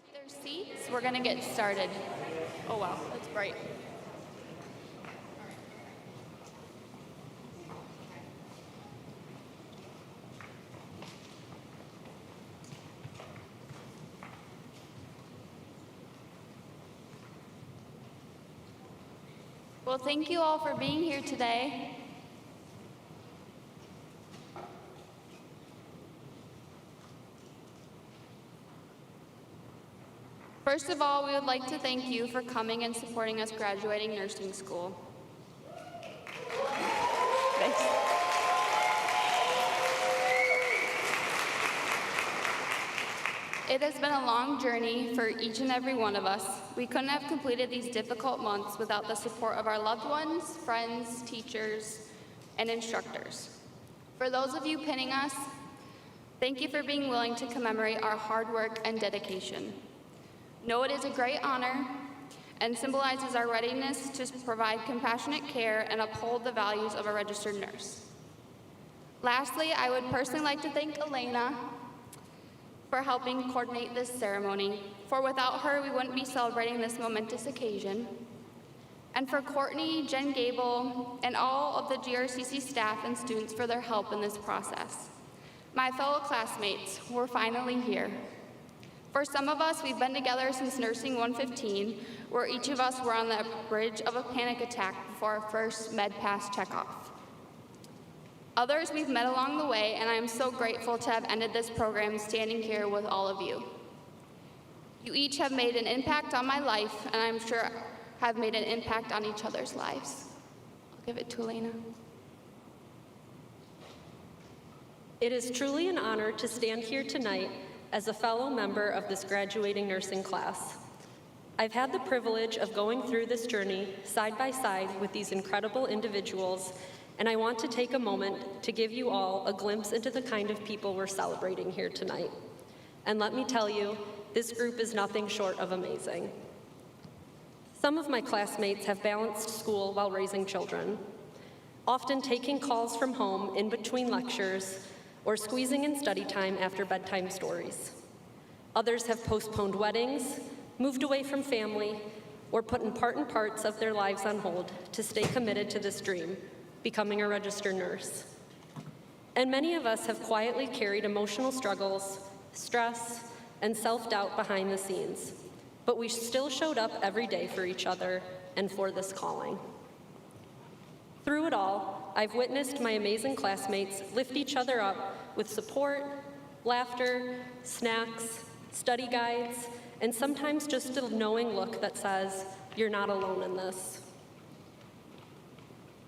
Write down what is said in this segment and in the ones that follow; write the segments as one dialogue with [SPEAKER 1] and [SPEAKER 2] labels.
[SPEAKER 1] take their seats, we're going to get started. Oh wow, that's bright. Well, thank you all for being here today. First of all, we would like to thank you for coming and supporting us graduating nursing school. Thanks. It has been a long journey for each and every one of us. We couldn't have completed these difficult months without the support of our loved ones, friends, teachers, and instructors. For those of you pinning us, thank you for being willing to commemorate our hard work and dedication. Know it is a great honor and symbolizes our readiness to provide compassionate care and uphold the values of a registered nurse. Lastly, I would personally like to thank Elena for helping coordinate this ceremony, for without her, we wouldn't be celebrating this momentous occasion. And for Courtney, Jen Gable, and all of the GRCC staff and students for their help in this process. My fellow classmates, we're finally here. For some of us, we've been together since Nursing 115, where each of us were on the bridge of a panic attack before our first med pass checkoff. Others we've met along the way, and I am so grateful to have ended this program standing here with all of you. You each have made an impact on my life, and I'm sure have made an impact on each other's lives. I'll give it to Elena.
[SPEAKER 2] It is truly an honor to stand here tonight as a fellow member of this graduating nursing class. I've had the privilege of going through this journey side by side with these incredible individuals, and I want to take a moment to give you all a glimpse into the kind of people we're celebrating here tonight. And let me tell you, this group is nothing short of amazing. Some of my classmates have balanced school while raising children, often taking calls from home in between lectures or squeezing in study time after bedtime stories. Others have postponed weddings, moved away from family, or put important parts of their lives on hold to stay committed to this dream, becoming a registered nurse. And many of us have quietly carried emotional struggles, stress, and self-doubt behind the scenes, but we still showed up every day for each other and for this calling. Through it all, I've witnessed my amazing classmates lift each other up with support, laughter, snacks, study guides, and sometimes just a knowing look that says, "You're not alone in this."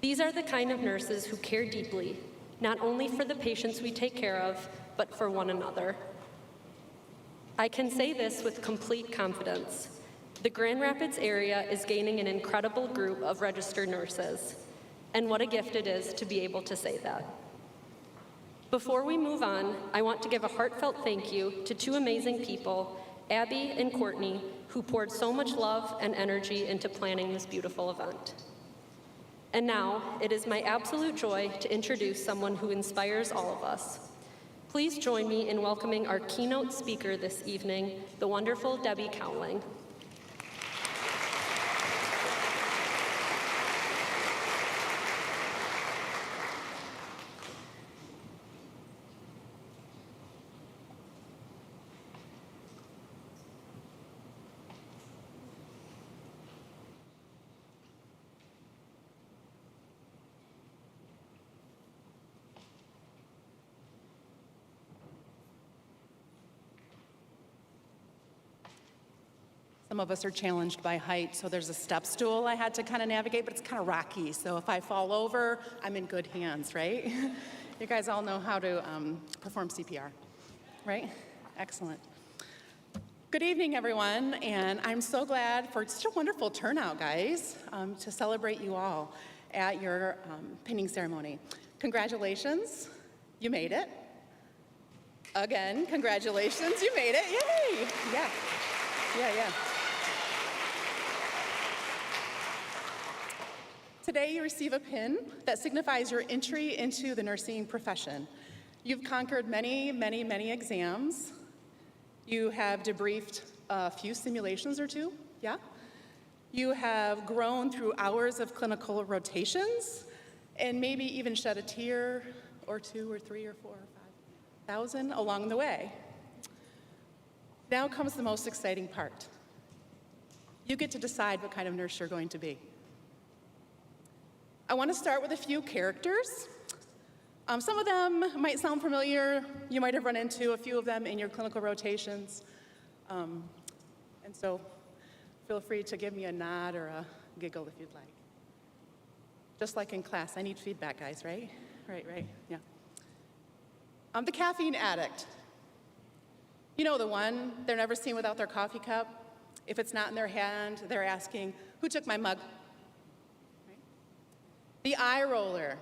[SPEAKER 2] These are the kind of nurses who care deeply, not only for the patients we take care of, but for one another. I can say this with complete confidence. The Grand Rapids area is gaining an incredible group of registered nurses. And what a gift it is to be able to say that. Before we move on, I want to give a heartfelt thank you to two amazing people, Abby and Courtney, who poured so much love and energy into planning this beautiful event. And now, it is my absolute joy to introduce someone who inspires all of us. Please join me in welcoming our keynote speaker this evening, the wonderful Debbie Cowling.
[SPEAKER 3] Some of us are challenged by height, so there's a step stool I had to kind of navigate, but it's kind of rocky, so if I fall over, I'm in good hands, right? You guys all know how to perform CPR, right? Excellent. Good evening, everyone, and I'm so glad for such a wonderful turnout, guys, to celebrate you all at your pinning ceremony. Congratulations, you made it. Again, congratulations, you made it, yay! Yeah. Today you receive a pin that signifies your entry into the nursing profession. You've conquered many exams. You have debriefed a few simulations or two, yeah? You have grown through hours of clinical rotations and maybe even shed a tear or 2 or 3 or 4 or 5,000 along the way. Now comes the most exciting part. You get to decide what kind of nurse you're going to be. I want to start with a few characters. Some of them might sound familiar. You might have run into a few of them in your clinical rotations. And so feel free to give me a nod or a giggle if you'd like. Just like in class, I need feedback, guys, right? Right, yeah. The caffeine addict. You know the one, they're never seen without their coffee cup. If it's not in their hand, they're asking, who took my mug? Right? The eye roller.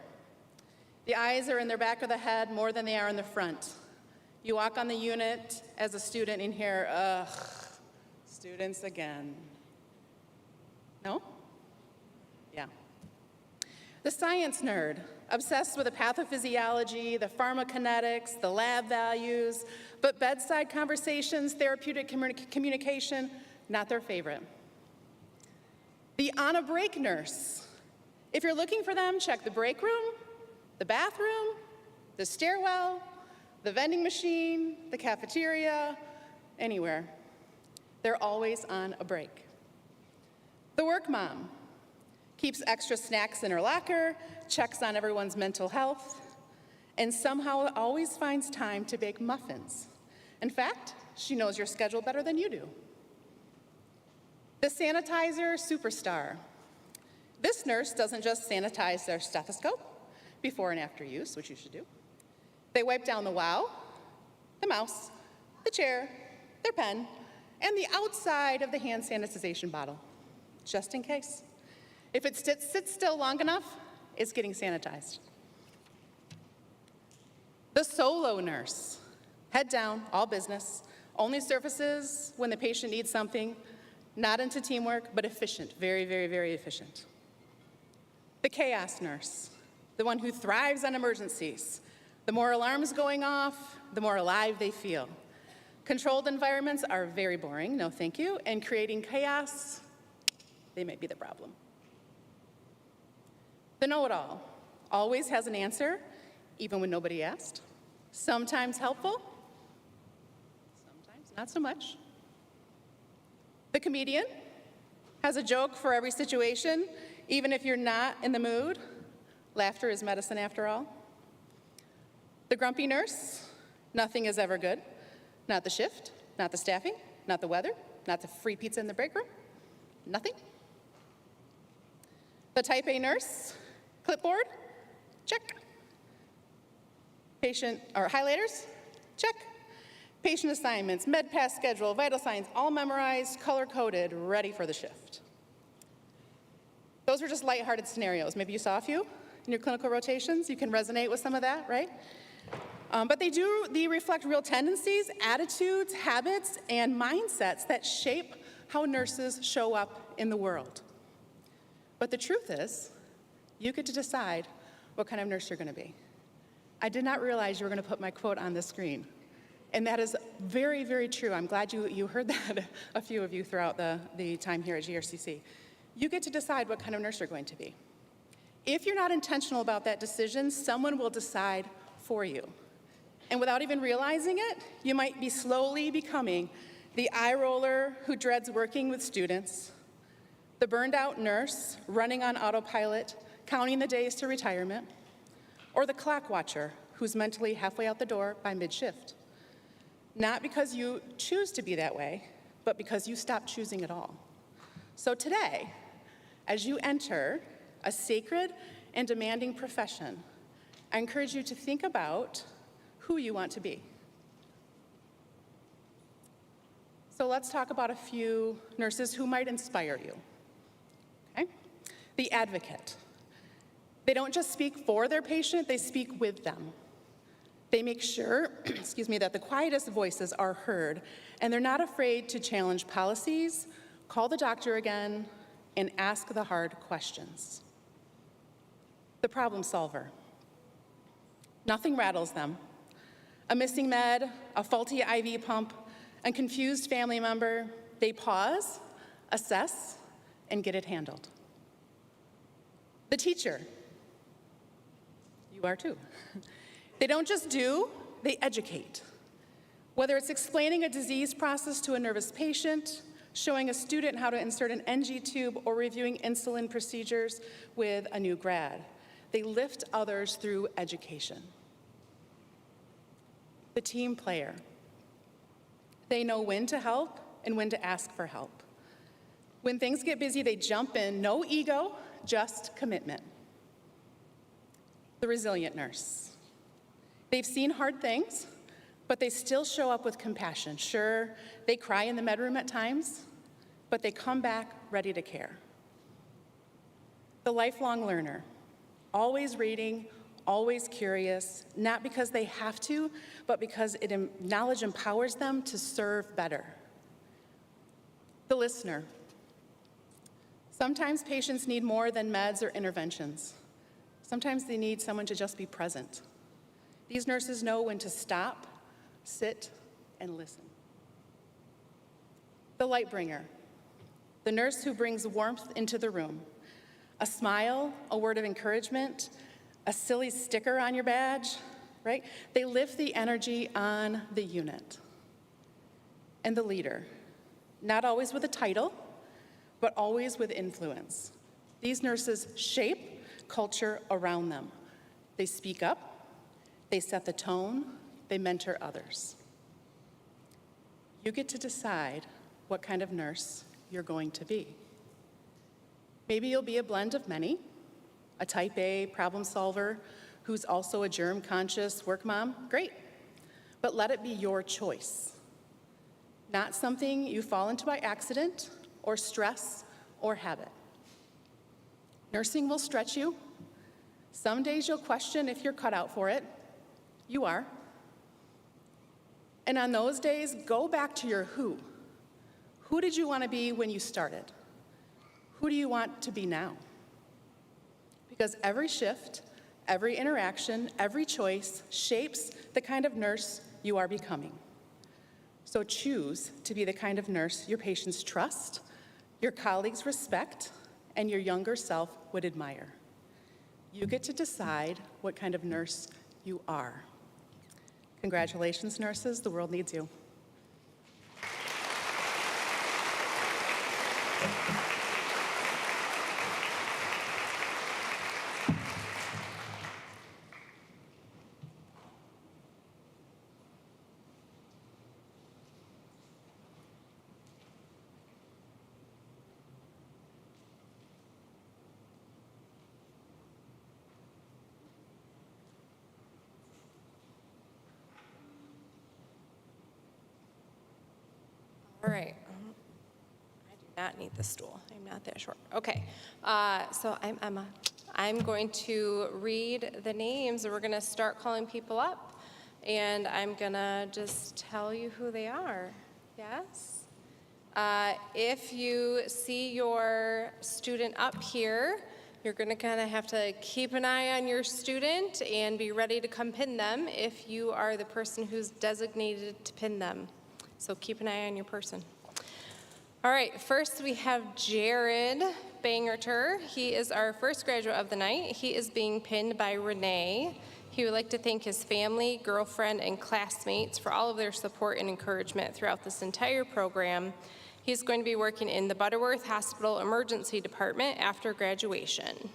[SPEAKER 3] The eyes are in their back of the head more than they are in the front. You walk on the unit as a student and hear, ugh, students again. No? Yeah. The science nerd, obsessed with the pathophysiology, the pharmacokinetics, the lab values, but bedside conversations, therapeutic communication, not their favorite. The on-a-break nurse. If you're looking for them, check the break room, the bathroom, the stairwell, the vending machine, the cafeteria, anywhere. They're always on a break. The work mom keeps extra snacks in her locker, checks on everyone's mental health, and somehow always finds time to bake muffins. In fact, she knows your schedule better than you do. The sanitizer superstar. This nurse doesn't just sanitize their stethoscope before and after use, which you should do. They wipe down the wow, the mouse, the chair, their pen, and the outside of the hand sanitization bottle, just in case. If it sits still long enough, it's getting sanitized. The solo nurse. Head down, all business, only surfaces when the patient needs something, not into teamwork, but efficient, very, very, very efficient. The chaos nurse, the one who thrives on emergencies. The more alarms going off, the more alive they feel. Controlled environments are very boring, no thank you, and creating chaos, they might be the problem. The know-it-all always has an answer, even when nobody asked. Sometimes helpful, sometimes not so much. The comedian has a joke for every situation, even if you're not in the mood. Laughter is medicine after all. The grumpy nurse, nothing is ever good. Not the shift, not the staffing, not the weather, not the free pizza in the break room, nothing. The type A nurse, clipboard, check. Patient, or highlighters, check. Patient assignments, med pass schedule, vital signs, all memorized, color-coded, ready for the shift. Those were just lighthearted scenarios. Maybe you saw a few in your clinical rotations. You can resonate with some of that, right? But they reflect real tendencies, attitudes, habits, and mindsets that shape how nurses show up in the world. But the truth is, you get to decide what kind of nurse you're going to be. I did not realize you were going to put my quote on the screen. And that is very, very true. I'm glad you heard that, a few of you, throughout the time here at GRCC. You get to decide what kind of nurse you're going to be. If you're not intentional about that decision, someone will decide for you. And without even realizing it, you might be slowly becoming the eye roller who dreads working with students, the burned out nurse running on autopilot, counting the days to retirement, or the clock watcher who's mentally halfway out the door by mid-shift. Not because you choose to be that way, but because you stop choosing at all. So today, as you enter a sacred and demanding profession, I encourage you to think about who you want to be. So let's talk about a few nurses who might inspire you. Okay? The advocate. They don't just speak for their patient, they speak with them. They make sure, that the quietest voices are heard, and they're not afraid to challenge policies, call the doctor again, and ask the hard questions. The problem solver. Nothing rattles them. A missing med, a faulty IV pump, a confused family member, They pause, assess, and get it handled. The teacher, you are too. They don't just do, they educate. Whether it's explaining a disease process to a nervous patient, showing a student how to insert an NG tube, or reviewing insulin procedures with a new grad. They lift others through education. The team player. They know when to help and when to ask for help. When things get busy, they jump in, no ego, just commitment. The resilient nurse. They've seen hard things, but they still show up with compassion. Sure, they cry in the med room at times, but they come back ready to care. The lifelong learner, always reading, always curious, not because they have to, but because knowledge empowers them to serve better. The listener. Sometimes patients need more than meds or interventions. Sometimes they need someone to just be present. These nurses know when to stop, sit, and listen. The light bringer. The nurse who brings warmth into the room. A smile, a word of encouragement, a silly sticker on your badge, right? They lift the energy on the unit. And the leader, not always with a title, but always with influence. These nurses shape culture around them. They speak up, they set the tone, they mentor others. You get to decide what kind of nurse you're going to be. Maybe you'll be a blend of many, a type A problem solver who's also a germ-conscious work mom, great. But let it be your choice, not something you fall into by accident or stress or habit. Nursing will stretch you. Some days you'll question if you're cut out for it. You are. And on those days, go back to your who. Who did you want to be when you started? Who do you want to be now? Because every shift, every interaction, every choice shapes the kind of nurse you are becoming. So choose to be the kind of nurse your patients trust, your colleagues respect, and your younger self would admire. You get to decide what kind of nurse you are. Congratulations, nurses. The world needs you.
[SPEAKER 4] All right. I do not need the stool. I'm not that short. Okay. So I'm Emma. I'm going to read the names, and we're going to start calling people up. And I'm going to just tell you who they are. Yes? If you see your student up here, you're going to kind of have to keep an eye on your student and be ready to come pin them if you are the person who's designated to pin them. So keep an eye on your person. All right, first we have Jared Bangerter. He is our first graduate of the night. He is being pinned by Renee. He would like to thank his family, girlfriend, and classmates for all of their support and encouragement throughout this entire program. He's going to be working in the Butterworth Hospital Emergency Department after graduation.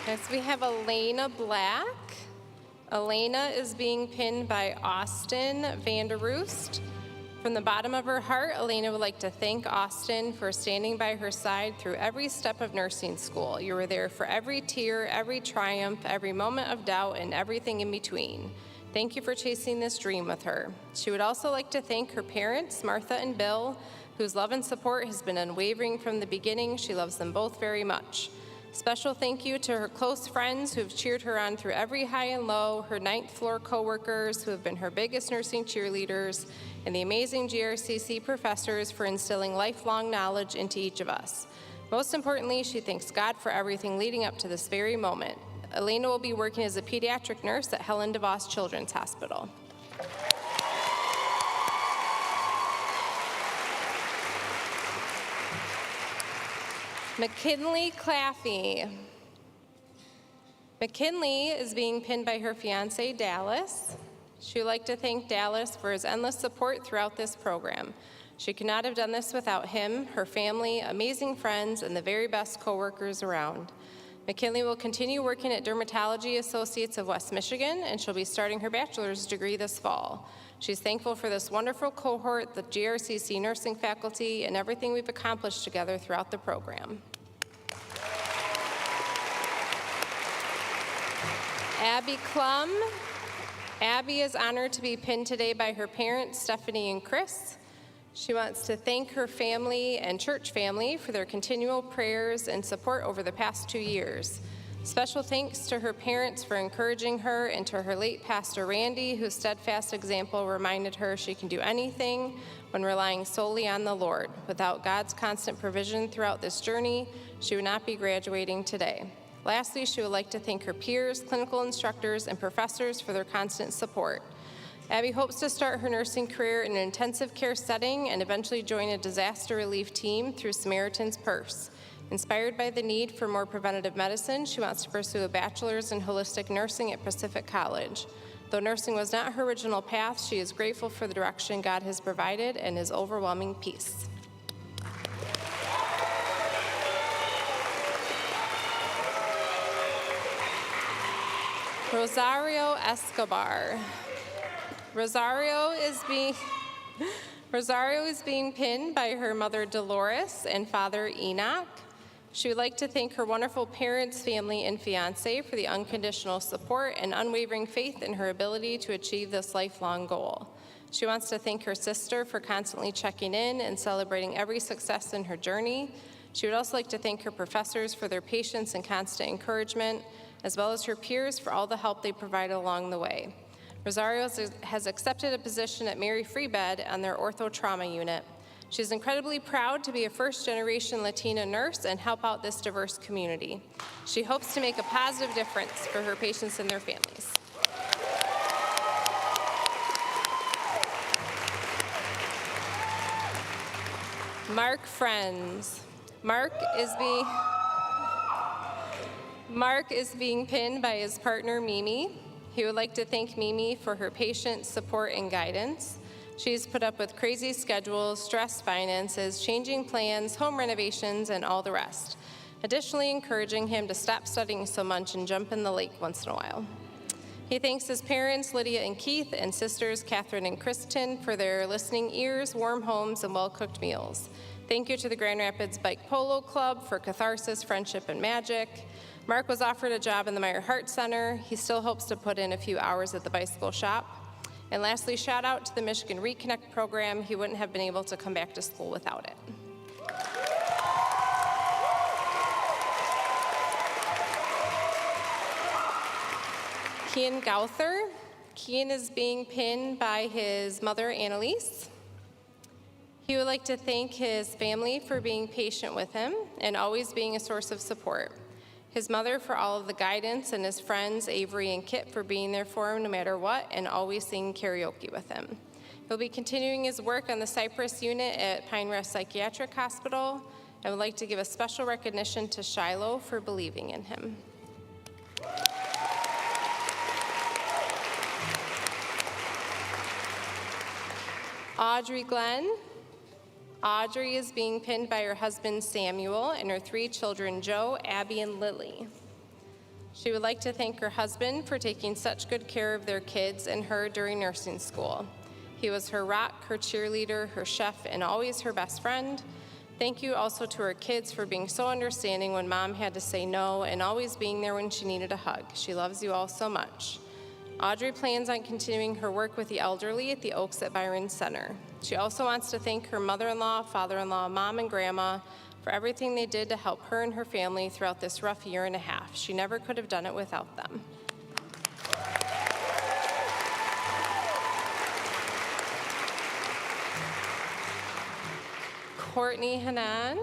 [SPEAKER 4] Next, we have Elena Black. Elena is being pinned by Austin Vanderroost. From the bottom of her heart, Elena would like to thank Austin for standing by her side through every step of nursing school. You were there for every tear, every triumph, every moment of doubt, and everything in between. Thank you for chasing this dream with her. She would also like to thank her parents, Martha and Bill, whose love and support has been unwavering from the beginning. She loves them both very much. Special thank you to her close friends who have cheered her on through every high and low, her ninth floor coworkers who have been her biggest nursing cheerleaders, and the amazing GRCC professors for instilling lifelong knowledge into each of us. Most importantly, she thanks God for everything leading up to this very moment. Elena will be working as a pediatric nurse at Helen DeVos Children's Hospital. McKinley Claffey. McKinley is being pinned by her fiance, Dallas. She would like to thank Dallas for his endless support throughout this program. She could not have done this without him, her family, amazing friends, and the very best coworkers around. McKinley will continue working at Dermatology Associates of West Michigan, and she'll be starting her bachelor's degree this fall. She's thankful for this wonderful cohort, the GRCC nursing faculty, and everything we've accomplished together throughout the program. Abby Klum. Abby is honored to be pinned today by her parents, Stephanie and Chris. She wants to thank her family and church family for their continual prayers and support over the past 2 years. Special thanks to her parents for encouraging her, and to her late pastor Randy, whose steadfast example reminded her she can do anything when relying solely on the Lord. Without God's constant provision throughout this journey, she would not be graduating today. Lastly, she would like to thank her peers, clinical instructors, and professors for their constant support. Abby hopes to start her nursing career in an intensive care setting and eventually join a disaster relief team through Samaritan's Purse. Inspired by the need for more preventative medicine, she wants to pursue a bachelor's in holistic nursing at Pacific College. Though nursing was not her original path, she is grateful for the direction God has provided and his overwhelming peace. Rosario Escobar. Rosario is being pinned by her mother Dolores and father Enoch. She would like to thank her wonderful parents, family, and fiance for the unconditional support and unwavering faith in her ability to achieve this lifelong goal. She wants to thank her sister for constantly checking in and celebrating every success in her journey. She would also like to thank her professors for their patience and constant encouragement, as well as her peers for all the help they provided along the way. Rosario has accepted a position at Mary Free Bed on their ortho trauma unit. She's incredibly proud to be a first-generation Latina nurse and help out this diverse community. She hopes to make a positive difference for her patients and their families. Mark Friends. Mark is being pinned by his partner, Mimi. He would like to thank Mimi for her patience, support, and guidance. She's put up with crazy schedules, stressed finances, changing plans, home renovations, and all the rest. Additionally, encouraging him to stop studying so much and jump in the lake once in a while. He thanks his parents, Lydia and Keith, and sisters, Catherine and Kristen, for their listening ears, warm homes, and well-cooked meals. Thank you to the Grand Rapids Bike Polo Club for catharsis, friendship, and magic. Mark was offered a job in the Meyer Heart Center. He still hopes to put in a few hours at the bicycle shop. And lastly, shout out to the Michigan Reconnect program. He wouldn't have been able to come back to school without it. Kian Gauther. Kian is being pinned by his mother, Annalise. He would like to thank his family for being patient with him and always being a source of support. His mother for all of the guidance, and his friends, Avery and Kit, for being there for him no matter what and always singing karaoke with him. He'll be continuing his work on the Cypress unit at Pine Rest Psychiatric Hospital. I would like to give a special recognition to Shiloh for believing in him. Audrey Glenn. Audrey is being pinned by her husband Samuel and her 3 children, Joe, Abby, and Lily. She would like to thank her husband for taking such good care of their kids and her during nursing school. He was her rock, her cheerleader, her chef, and always her best friend. Thank you also to her kids for being so understanding when mom had to say no and always being there when she needed a hug. She loves you all so much. Audrey plans on continuing her work with the elderly at the Oaks at Byron Center. She also wants to thank her mother-in-law, father-in-law, mom, and grandma for everything they did to help her and her family throughout this rough year and a half. She never could have done it without them. Courtney Hanan.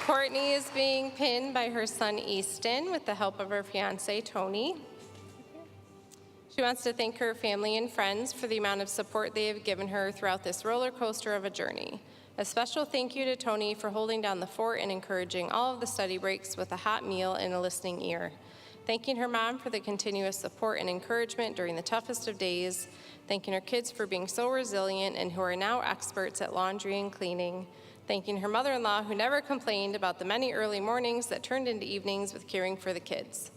[SPEAKER 4] Courtney is being pinned by her son Easton with the help of her fiance Tony. She wants to thank her family and friends for the amount of support they have given her throughout this roller coaster of a journey. A special thank you to Tony for holding down the fort and encouraging all of the study breaks with a hot meal and a listening ear. Thanking her mom for the continuous support and encouragement during the toughest of days. Thanking her kids for being so resilient and who are now experts at laundry and cleaning. Thanking her mother-in-law who never complained about the many early mornings that turned into evenings with caring for the kids.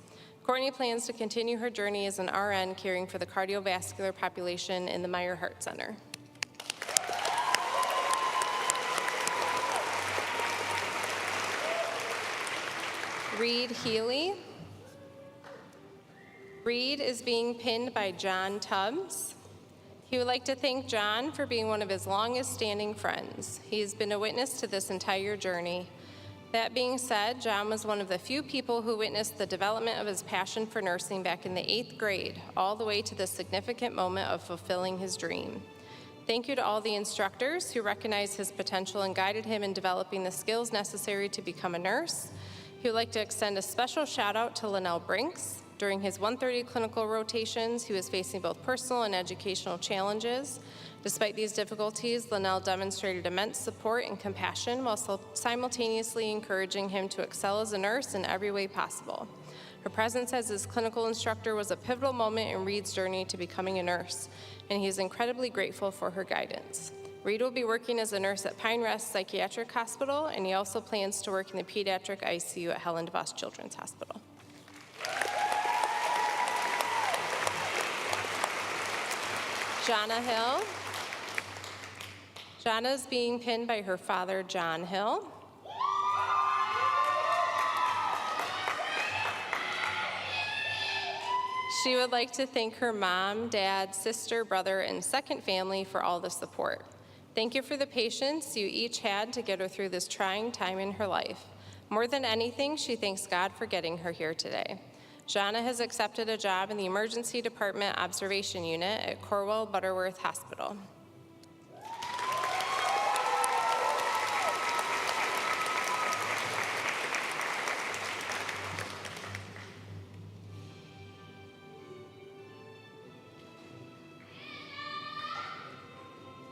[SPEAKER 4] Courtney plans to continue her journey as an RN caring for the cardiovascular population in the Meyer Heart Center. Reed Healy. Reed is being pinned by John Tubbs. He would like to thank John for being one of his longest standing friends. He has been a witness to this entire journey. That being said, John was one of the few people who witnessed the development of his passion for nursing back in the 8th grade, all the way to the significant moment of fulfilling his dream. Thank you to all the instructors who recognized his potential and guided him in developing the skills necessary to become a nurse. He would like to extend a special shout out to Linnell Brinks. During his 130 clinical rotations, he was facing both personal and educational challenges. Despite these difficulties, Linnell demonstrated immense support and compassion while simultaneously encouraging him to excel as a nurse in every way possible. Her presence as his clinical instructor was a pivotal moment in Reed's journey to becoming a nurse, and he is incredibly grateful for her guidance. Reed will be working as a nurse at Pine Rest Psychiatric Hospital, and he also plans to work in the pediatric ICU at Helen DeVos Children's Hospital. Jana Hill. Jana is being pinned by her father, John Hill. She would like to thank her mom, dad, sister, brother, and second family for all the support. Thank you for the patience you each had to get her through this trying time in her life. More than anything, she thanks God for getting her here today. Jana has accepted a job in the Emergency Department Observation Unit at Corwell Butterworth Hospital.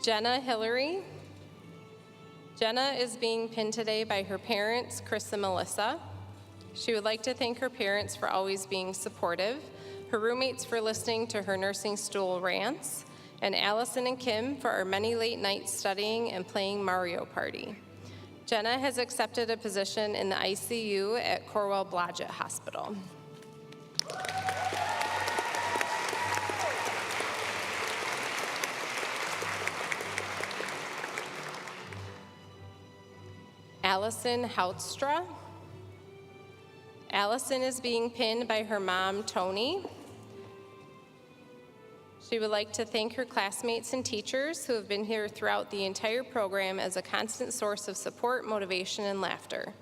[SPEAKER 4] Jenna Hillary. Jenna is being pinned today by her parents, Chris and Melissa. She would like to thank her parents for always being supportive, her roommates for listening to her nursing stool rants, and Allison and Kim for our many late nights studying and playing Mario Party. Jenna has accepted a position in the ICU at Corwell Blodgett Hospital. Allison Houtstra. Allison is being pinned by her mom, Tony. She would like to thank her classmates and teachers who have been here throughout the entire program as a constant source of support, motivation, and laughter.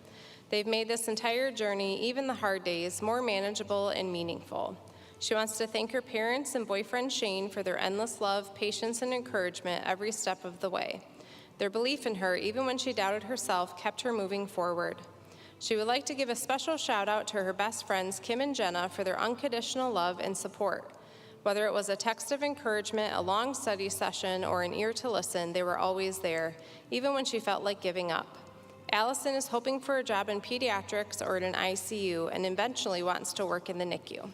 [SPEAKER 4] They've made this entire journey, even the hard days, more manageable and meaningful. She wants to thank her parents and boyfriend Shane for their endless love, patience, and encouragement every step of the way. Their belief in her, even when she doubted herself, kept her moving forward. She would like to give a special shout out to her best friends, Kim and Jenna, for their unconditional love and support. Whether it was a text of encouragement, a long study session, or an ear to listen, they were always there, even when she felt like giving up. Allison is hoping for a job in pediatrics or in an ICU and eventually wants to work in the NICU.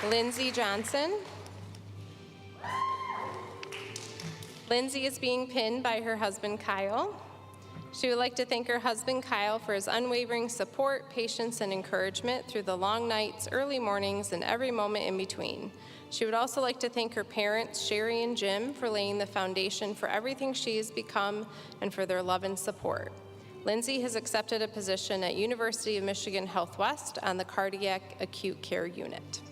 [SPEAKER 4] Lindsay Johnson. Lindsay is being pinned by her husband, Kyle. She would like to thank her husband, Kyle, for his unwavering support, patience, and encouragement through the long nights, early mornings, and every moment in between. She would also like to thank her parents, Sherry and Jim, for laying the foundation for everything she has become and for their love and support. Lindsay has accepted a position at University of Michigan Health West on the Cardiac Acute Care Unit.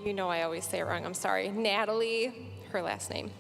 [SPEAKER 4] You know I always say it wrong, I'm sorry. Natalie, her last name.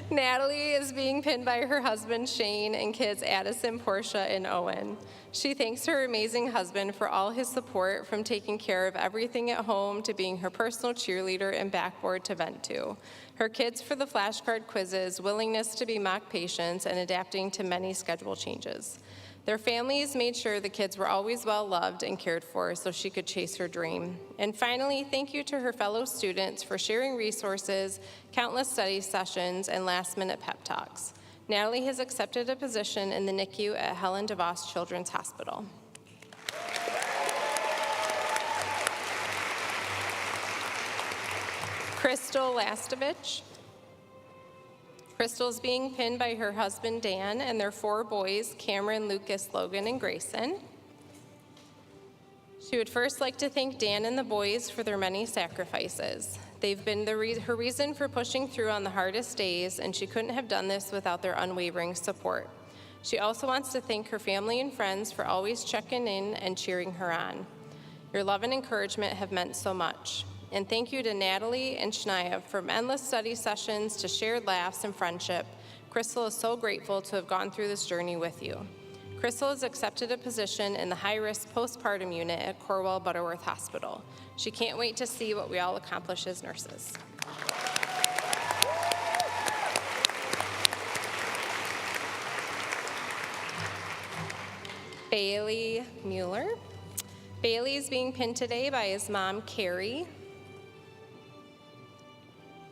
[SPEAKER 4] Natalie is being pinned by her husband, Shane, and kids Addison, Portia, and Owen. She thanks her amazing husband for all his support, from taking care of everything at home to being her personal cheerleader and backboard to vent to. Her kids for the flashcard quizzes, willingness to be mock patients, and adapting to many schedule changes. Their families made sure the kids were always well loved and cared for so she could chase her dream. And finally, thank you to her fellow students for sharing resources, countless study sessions, and last-minute pep talks. Natalie has accepted a position in the NICU at Helen DeVos Children's Hospital. Crystal Lastovich. Crystal is being pinned by her husband, Dan, and their 4 boys, Cameron, Lucas, Logan, and Grayson. She would first like to thank Dan and the boys for their many sacrifices. They've been her reason for pushing through on the hardest days, and she couldn't have done this without their unwavering support. She also wants to thank her family and friends for always checking in and cheering her on. Your love and encouragement have meant so much. And thank you to Natalie and Shania, from endless study sessions to shared laughs and friendship. Crystal is so grateful to have gone through this journey with you. Crystal has accepted a position in the high-risk postpartum unit at Corwell Butterworth Hospital. She can't wait to see what we all accomplish as nurses. Bailey Mueller. Bailey is being pinned today by his mom, Carrie.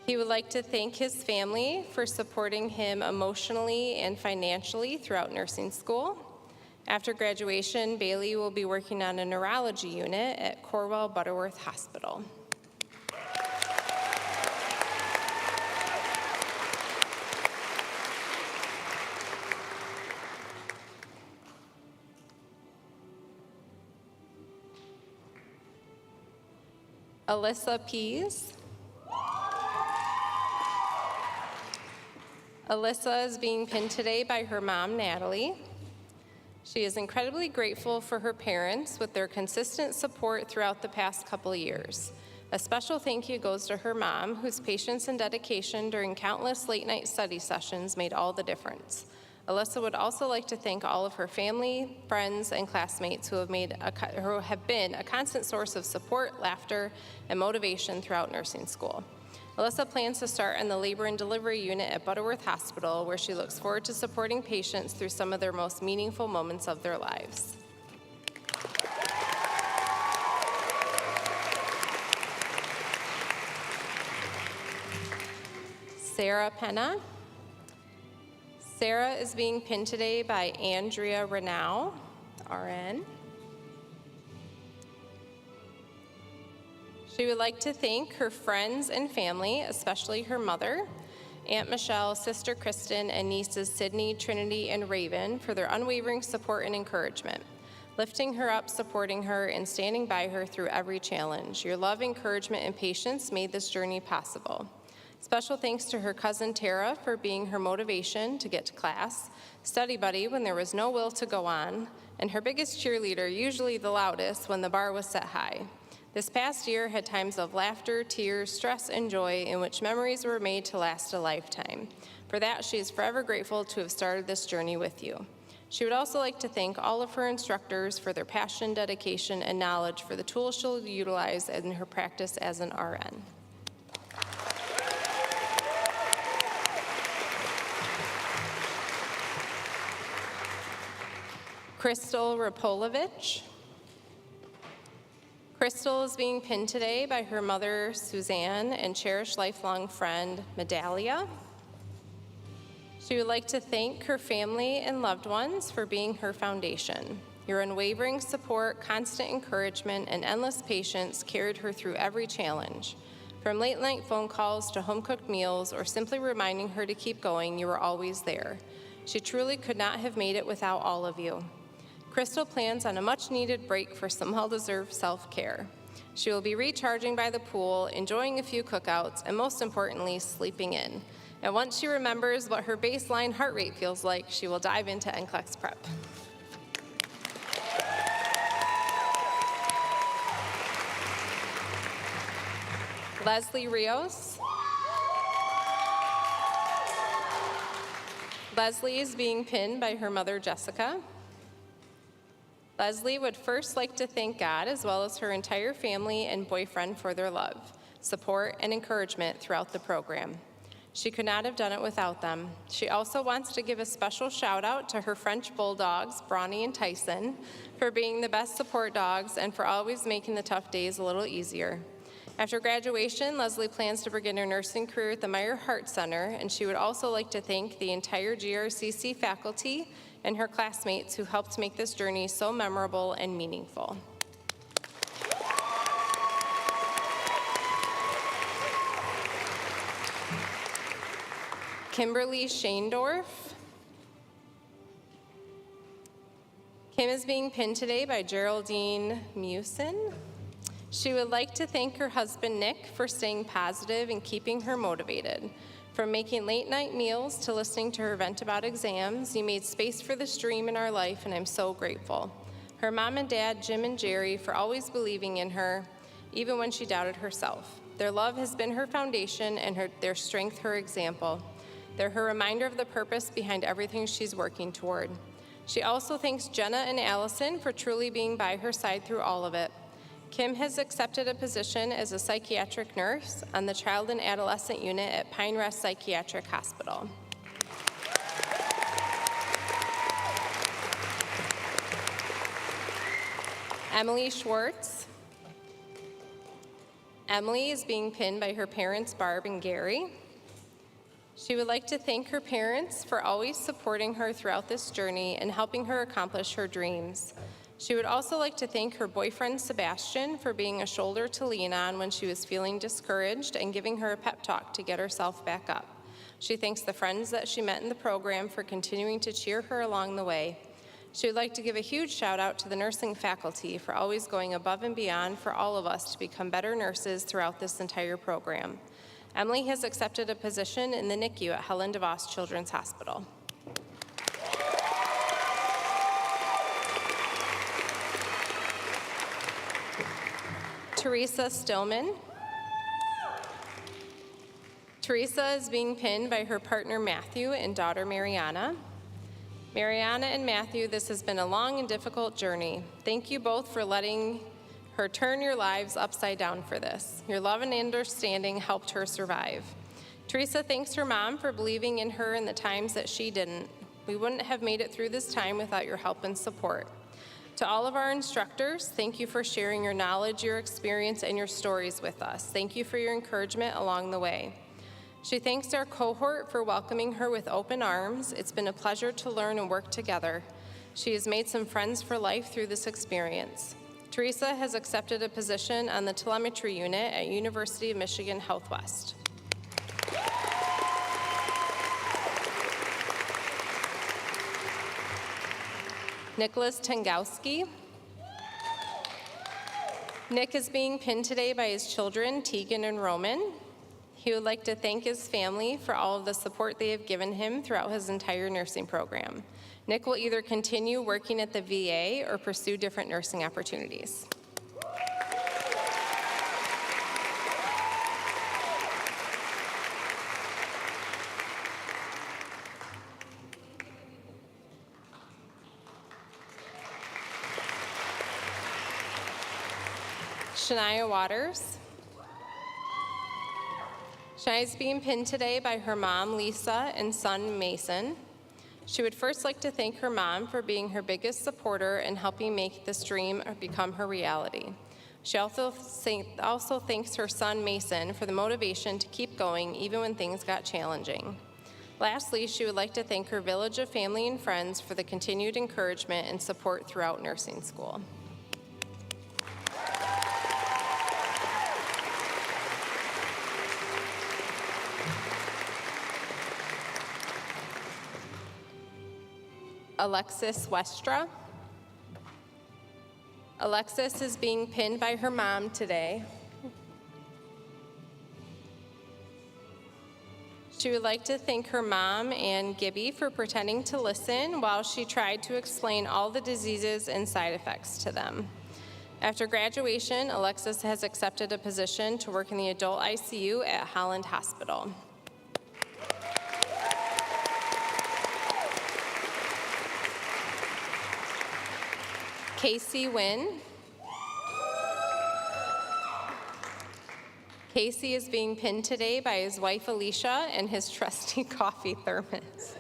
[SPEAKER 4] He would like to thank his family for supporting him emotionally and financially throughout nursing school. After graduation, Bailey will be working on a neurology unit at Corwell Butterworth Hospital. Alyssa Pease. Alyssa is being pinned today by her mom, Natalie. She is incredibly grateful for her parents with their consistent support throughout the past couple of years. A special thank you goes to her mom, whose patience and dedication during countless late-night study sessions made all the difference. Alyssa would also like to thank all of her family, friends, and classmates who have been a constant source of support, laughter, and motivation throughout nursing school. Alyssa plans to start in the labor and delivery unit at Butterworth Hospital, where she looks forward to supporting patients through some of their most meaningful moments of their lives. Sarah Penna. Sarah is being pinned today by Andrea Renau, RN. She would like to thank her friends and family, especially her mother, Aunt Michelle, Sister Kristen, and nieces Sydney, Trinity, and Raven for their unwavering support and encouragement, lifting her up, supporting her, and standing by her through every challenge. Your love, encouragement, and patience made this journey possible. Special thanks to her cousin Tara for being her motivation to get to class, study buddy when there was no will to go on, and her biggest cheerleader, usually the loudest when the bar was set high. This past year had times of laughter, tears, stress, and joy in which memories were made to last a lifetime. For that, she is forever grateful to have started this journey with you. She would also like to thank all of her instructors for their passion, dedication, and knowledge for the tools she'll utilize in her practice as an RN. Crystal Rapolovich. Crystal is being pinned today by her mother, Suzanne, and cherished lifelong friend, Medalia. She would like to thank her family and loved ones for being her foundation. Your unwavering support, constant encouragement, and endless patience carried her through every challenge. From late-night phone calls to home-cooked meals or simply reminding her to keep going, you were always there. She truly could not have made it without all of you. Crystal plans on a much-needed break for some well-deserved self-care. She will be recharging by the pool, enjoying a few cookouts, and most importantly, sleeping in. And once she remembers what her baseline heart rate feels like, she will dive into NCLEX prep. Leslie Rios. Leslie is being pinned by her mother, Jessica. Leslie would first like to thank God as well as her entire family and boyfriend for their love, support, and encouragement throughout the program. She could not have done it without them. She also wants to give a special shout out to her French bulldogs, Bronny and Tyson, for being the best support dogs and for always making the tough days a little easier. After graduation, Leslie plans to begin her nursing career at the Meyer Heart Center, and she would also like to thank the entire GRCC faculty and her classmates who helped make this journey so memorable and meaningful. Kimberly Shaendorf. Kim is being pinned today by Geraldine Mewson. She would like to thank her husband, Nick, for staying positive and keeping her motivated. From making late night meals to listening to her vent about exams, you made space for this dream in our life, and I'm so grateful. Her mom and dad, Jim and Jerry, for always believing in her, even when she doubted herself. Their love has been her foundation and their strength her example. They're her reminder of the purpose behind everything she's working toward. She also thanks Jenna and Allison for truly being by her side through all of it. Kim has accepted a position as a psychiatric nurse on the Child and Adolescent Unit at Pine Rest Psychiatric Hospital. Emily Schwartz. Emily is being pinned by her parents, Barb and Gary. She would like to thank her parents for always supporting her throughout this journey and helping her accomplish her dreams. She would also like to thank her boyfriend, Sebastian, for being a shoulder to lean on when she was feeling discouraged and giving her a pep talk to get herself back up. She thanks the friends that she met in the program for continuing to cheer her along the way. She would like to give a huge shout out to the nursing faculty for always going above and beyond for all of us to become better nurses throughout this entire program. Emily has accepted a position in the NICU at Helen DeVos Children's Hospital. Teresa Stillman. Teresa is being pinned by her partner Matthew and daughter Mariana. Mariana and Matthew, this has been a long and difficult journey. Thank you both for letting her turn your lives upside down for this. Your love and understanding helped her survive. Teresa thanks her mom for believing in her in the times that she didn't. We wouldn't have made it through this time without your help and support. To all of our instructors, thank you for sharing your knowledge, your experience, and your stories with us. Thank you for your encouragement along the way. She thanks our cohort for welcoming her with open arms. It's been a pleasure to learn and work together. She has made some friends for life through this experience. Teresa has accepted a position on the telemetry unit at University of Michigan Health West. Nicholas Tengowski. Nick is being pinned today by his children, Tegan and Roman. He would like to thank his family for all of the support they have given him throughout his entire nursing program. Nick will either continue working at the VA or pursue different nursing opportunities. Shania Waters. Shania is being pinned today by her mom, Lisa, and son, Mason. She would first like to thank her mom for being her biggest supporter and helping make this dream become her reality. She also thanks her son, Mason, for the motivation to keep going even when things got challenging. Lastly, she would like to thank her village of family and friends for the continued encouragement and support throughout nursing school. Alexis Westra. Alexis is being pinned by her mom today. She would like to thank her mom and Gibby for pretending to listen while she tried to explain all the diseases and side effects to them. After graduation, Alexis has accepted a position to work in the adult ICU at Holland Hospital. Casey Wynn. Casey is being pinned today by his wife Alicia and his trusty coffee thermos.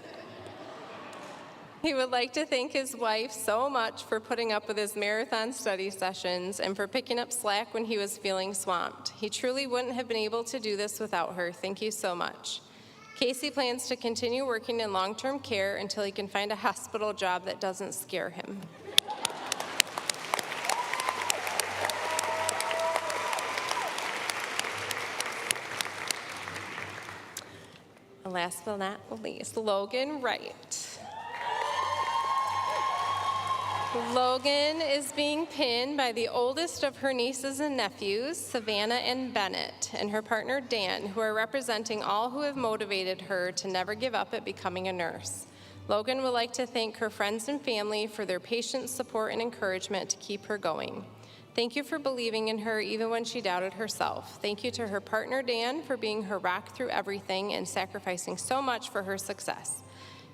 [SPEAKER 4] He would like to thank his wife so much for putting up with his marathon study sessions and for picking up slack when he was feeling swamped. He truly wouldn't have been able to do this without her. Thank you so much. Casey plans to continue working in long-term care until he can find a hospital job that doesn't scare him. And last but not least, Logan Wright. Logan is being pinned by the oldest of her nieces and nephews, Savannah and Bennett, and her partner Dan, who are representing all who have motivated her to never give up at becoming a nurse. Logan would like to thank her friends and family for their patience, support, and encouragement to keep her going. Thank you for believing in her even when she doubted herself. Thank you to her partner Dan for being her rock through everything and sacrificing so much for her success.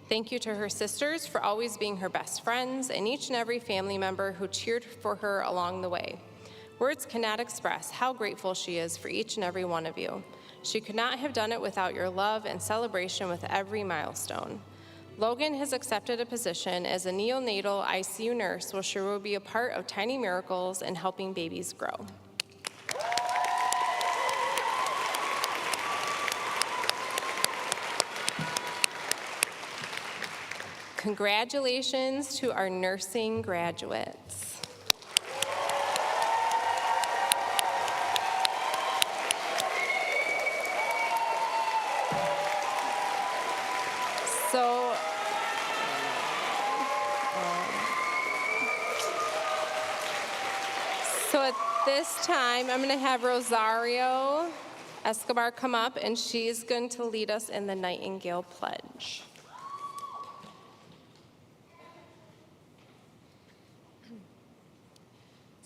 [SPEAKER 4] Thank you to her sisters for always being her best friends and each and every family member who cheered for her along the way. Words cannot express how grateful she is for each and every one of you. She could not have done it without your love and celebration with every milestone. Logan has accepted a position as a neonatal ICU nurse, where she will be a part of Tiny Miracles and helping babies grow. Congratulations to our nursing graduates. So at this time, I'm going to have Rosario Escobar come up, and she's going to lead us in the Nightingale Pledge.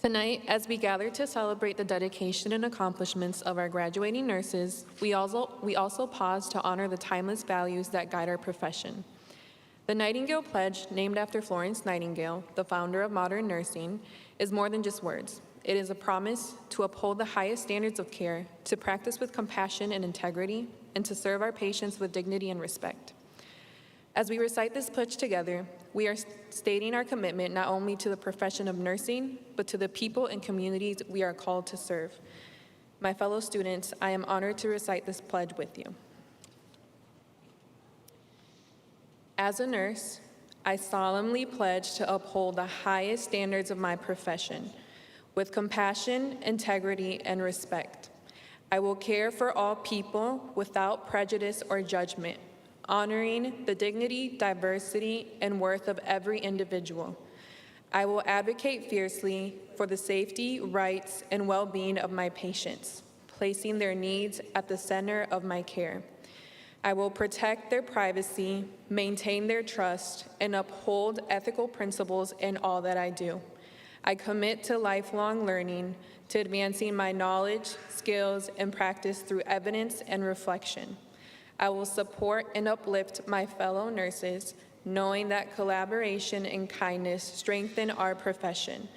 [SPEAKER 5] Tonight, as we gather to celebrate the dedication and accomplishments of our graduating nurses, we also pause to honor the timeless values that guide our profession. The Nightingale Pledge, named after Florence Nightingale, the founder of modern nursing, is more than just words. It is a promise to uphold the highest standards of care, to practice with compassion and integrity, and to serve our patients with dignity and respect. As we recite this pledge together, we are stating our commitment not only to the profession of nursing, but to the people and communities we are called to serve. My fellow students, I am honored to recite this pledge with you. As a nurse, I solemnly pledge to uphold the highest standards of my profession with compassion, integrity, and respect. I will care for all people without prejudice or judgment, honoring the dignity, diversity, and worth of every individual. I will advocate fiercely for the safety, rights, and well-being of my patients, placing their needs at the center of my care. I will protect their privacy, maintain their trust, and uphold ethical principles in all that I do. I commit to lifelong learning, to advancing my knowledge, skills, and practice through evidence and reflection. I will support and uplift my fellow nurses, knowing that collaboration and kindness strengthen our profession.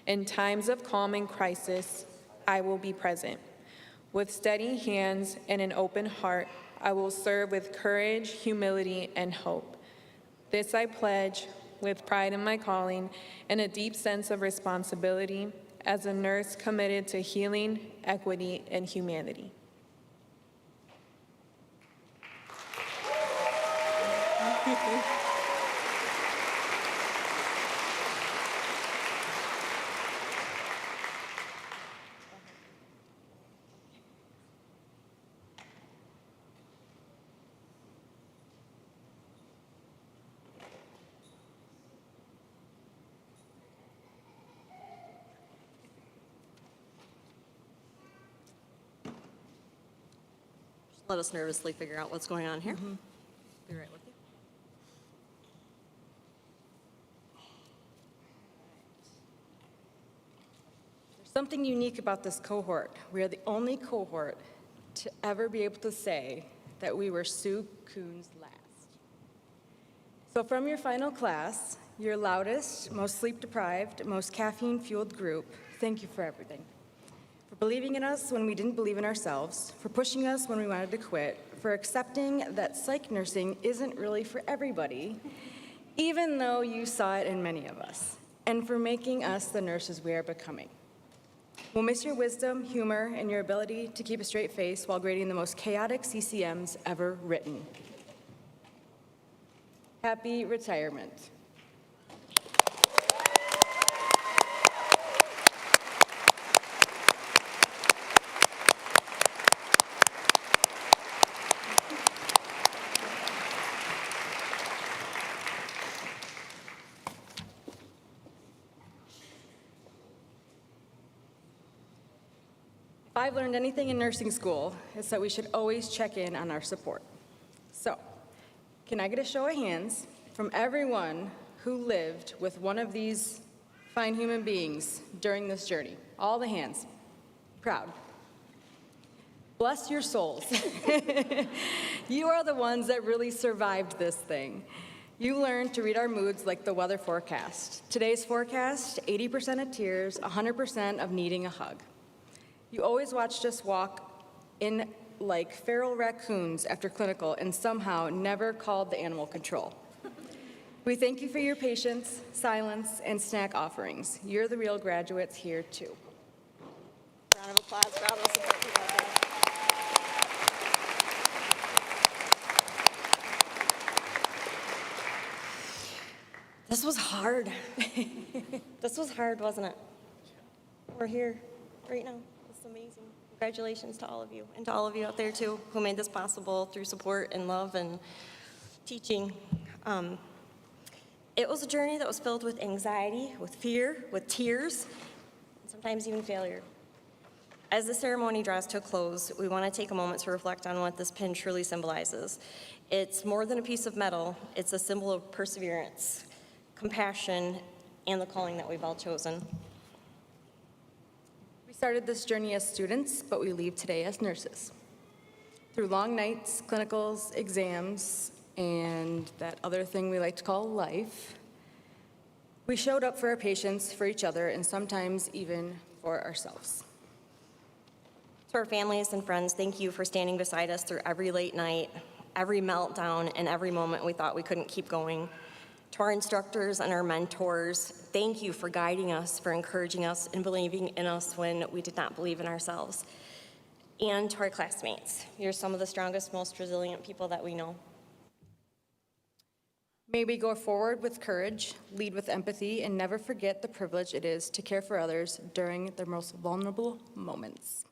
[SPEAKER 5] In times of calm and crisis, I will be present. With steady hands and an open heart, I will serve with courage, humility, and hope. This I pledge with pride in my calling and a deep sense of responsibility as a nurse committed to healing, equity, and humanity.
[SPEAKER 6] Let us nervously figure out what's going on here. Be right with you.
[SPEAKER 7] Something unique about this cohort, we are the only cohort to ever be able to say that we were Sue Coon's last. So from your final class, your loudest, most sleep-deprived, most caffeine-fueled group, thank you for everything. For believing in us when we didn't believe in ourselves, for pushing us when we wanted to quit, for accepting that psych nursing isn't really for everybody, even though you saw it in many of us, and for making us the nurses we are becoming. We'll miss your wisdom, humor, and your ability to keep a straight face while grading the most chaotic CCMs ever written. Happy retirement. If I've learned anything in nursing school, it's that we should always check in on our support. So, can I get a show of hands from everyone who lived with one of these fine human beings during this journey? All the hands. Proud. Bless your souls. You are the ones that really survived this thing. You learned to read our moods like the weather forecast. Today's forecast, 80% of tears, 100% of needing a hug. You always watched us walk in like feral raccoons after clinical and somehow never called the animal control. We thank you for your patience, silence, and snack offerings. You're the real graduates here, too.
[SPEAKER 6] Round of applause for all those support people out there. This was hard. This was hard, wasn't it? We're here right now. It's amazing. Congratulations to all of you, and to all of you out there too, who made this possible through support and love and teaching. It was a journey that was filled with anxiety, with fear, with tears, and sometimes even failure. As the ceremony draws to a close, we want to take a moment to reflect on what this pin truly symbolizes. It's more than a piece of metal. It's a symbol of perseverance, compassion, and the calling that we've all chosen.
[SPEAKER 7] We started this journey as students, but we leave today as nurses. Through long nights, clinicals, exams, and that other thing we like to call life, we showed up for our patients, for each other, and sometimes even for ourselves.
[SPEAKER 6] To our families and friends, thank you for standing beside us through every late night, every meltdown, and every moment we thought we couldn't keep going. To our instructors and our mentors, thank you for guiding us, for encouraging us, and believing in us when we did not believe in ourselves. And to our classmates, you're some of the strongest, most resilient people that we know.
[SPEAKER 7] May we go forward with courage, lead with empathy, and never forget the privilege it is to care for others during their most vulnerable moments.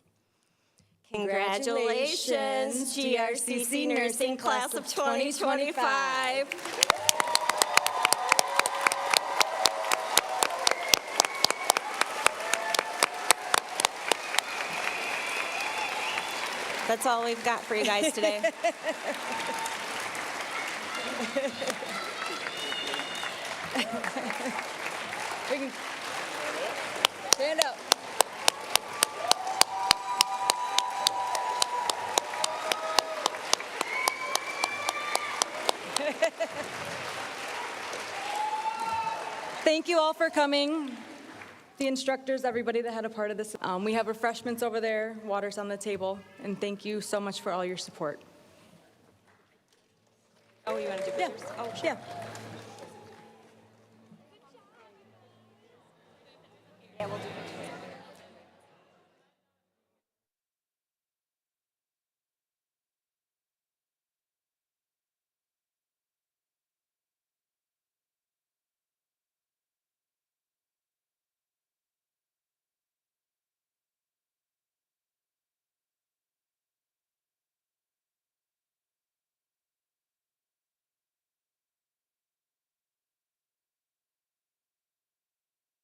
[SPEAKER 6] Congratulations, GRCC Nursing Class of 2025. That's all we've got for you guys today.
[SPEAKER 7] We can stand up. Thank you all for coming. The instructors, everybody that had a part of this. We have refreshments over there, water's on the table, and thank you so much for all your support.
[SPEAKER 6] Oh, you want to do pictures? Oh, sure.
[SPEAKER 7] Yeah.